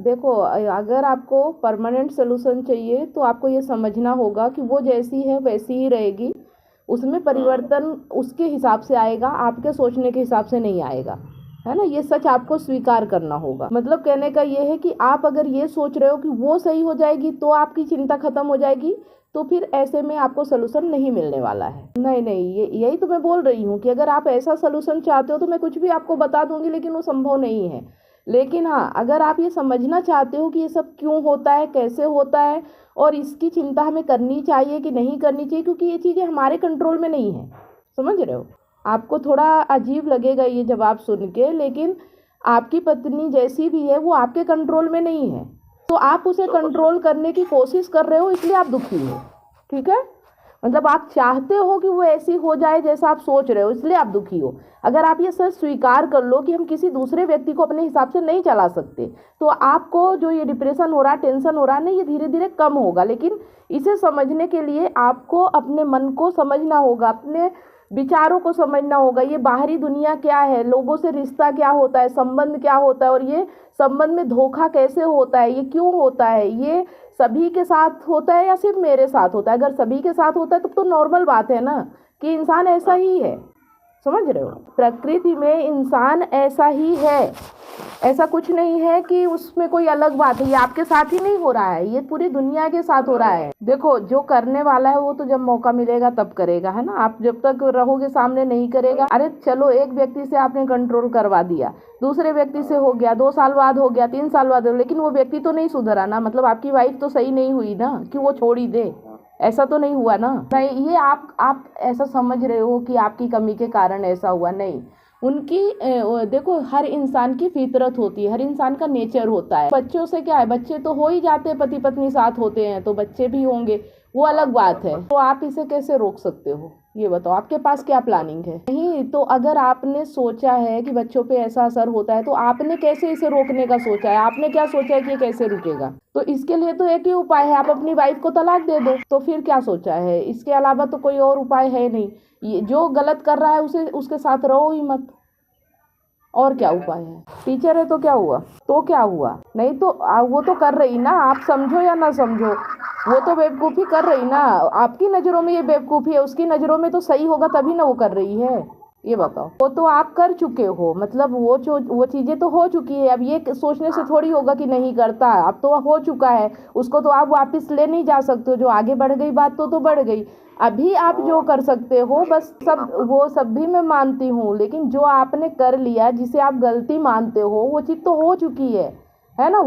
देखो, अगर आपको परमानेंट सोल्यूशन चाहिए तो आपको ये समझना होगा कि वो जैसी है वैसी ही रहेगी, उसमें परिवर्तन उसके हिसाब से आएगा, आपके सोचने के हिसाब से नहीं आएगा, है ना। ये सच आपको स्वीकार करना होगा। मतलब कहने का ये है कि आप अगर ये सोच रहे हो कि वो सही हो जाएगी तो आपकी चिंता खत्म हो जाएगी, तो फिर ऐसे में आपको सोल्यूशन नहीं मिलने वाला है। नहीं नहीं, यही तो मैं बोल रही हूँ कि अगर आप ऐसा सोल्यूशन चाहते हो तो मैं कुछ भी आपको बता दूंगी, लेकिन वो संभव नहीं है। लेकिन हाँ, अगर आप ये समझना चाहते हो कि ये सब क्यों होता है, कैसे होता है, और इसकी चिंता हमें करनी चाहिए कि नहीं करनी चाहिए, क्योंकि ये चीज़ें हमारे कंट्रोल में नहीं है। समझ रहे हो। आपको थोड़ा अजीब लगेगा ये जवाब सुन के, लेकिन आपकी पत्नी जैसी भी है वो आपके कंट्रोल में नहीं है, तो आप उसे कंट्रोल करने की कोशिश कर रहे हो, इसलिए आप दुखी हो। ठीक है। मतलब आप चाहते हो कि वो ऐसी हो जाए जैसा आप सोच रहे हो, इसलिए आप दुखी हो। अगर आप ये सच स्वीकार कर लो कि हम किसी दूसरे व्यक्ति को अपने हिसाब से नहीं चला सकते, तो आपको जो ये डिप्रेशन हो रहा है, टेंशन हो रहा है ना, ये धीरे धीरे कम होगा। लेकिन इसे समझने के लिए आपको अपने मन को समझना होगा, अपने विचारों को समझना होगा। ये बाहरी दुनिया क्या है, लोगों से रिश्ता क्या होता है, संबंध क्या होता है, और ये संबंध में धोखा कैसे होता है, ये क्यों होता है, ये सभी के साथ होता है या सिर्फ मेरे साथ होता है। अगर सभी के साथ होता है तो नॉर्मल बात है ना, कि इंसान ऐसा ही है। समझ रहे हो। प्रकृति में इंसान ऐसा ही है, ऐसा कुछ नहीं है कि उसमें कोई अलग बात है। ये आपके साथ ही नहीं हो रहा है, ये पूरी दुनिया के साथ हो रहा है। देखो, जो करने वाला है वो तो जब मौका मिलेगा तब करेगा, है ना। आप जब तक रहोगे सामने नहीं करेगा। अरे चलो, एक व्यक्ति से आपने कंट्रोल करवा दिया, दूसरे व्यक्ति से हो गया, 2 साल बाद हो गया, 3 साल बाद हो, लेकिन वो व्यक्ति तो नहीं सुधरा ना। मतलब आपकी वाइफ तो सही नहीं हुई ना कि वो छोड़ ही दे, ऐसा तो नहीं हुआ ना। नहीं, ये आप ऐसा समझ रहे हो कि आपकी कमी के कारण ऐसा हुआ, नहीं। उनकी देखो, हर इंसान की फितरत होती है, हर इंसान का नेचर होता है। बच्चों से क्या है, बच्चे तो हो ही जाते हैं, पति पत्नी साथ होते हैं तो बच्चे भी होंगे, वो अलग बात है। तो आप इसे कैसे रोक सकते हो, ये बताओ, आपके पास क्या प्लानिंग है। नहीं तो अगर आपने सोचा है कि बच्चों पे ऐसा असर होता है, तो आपने कैसे इसे रोकने का सोचा है, आपने क्या सोचा है कि ये कैसे रुकेगा। तो इसके लिए तो एक ही उपाय है, आप अपनी वाइफ को तलाक दे दो। तो फिर क्या सोचा है, इसके अलावा तो कोई और उपाय है नहीं। ये जो गलत कर रहा है उसे उसके साथ रहो ही मत, और क्या उपाय है। टीचर है तो क्या हुआ, तो क्या हुआ। नहीं तो वो तो कर रही ना, आप समझो या ना समझो, वो तो बेवकूफ़ी कर रही ना। आपकी नज़रों में ये बेवकूफ़ी है, उसकी नज़रों में तो सही होगा तभी ना वो कर रही है। ये बताओ। वो तो आप कर चुके हो, मतलब वो चीज़ें तो हो चुकी है। अब ये सोचने से थोड़ी होगा कि नहीं करता, अब तो हो चुका है, उसको तो आप वापस ले नहीं जा सकते हो। जो आगे बढ़ गई बात तो बढ़ गई। अभी आप जो कर सकते हो, बस सब भी मैं मानती हूँ, लेकिन जो आपने कर लिया, जिसे आप गलती मानते हो, वो चीज़ तो हो चुकी है ना।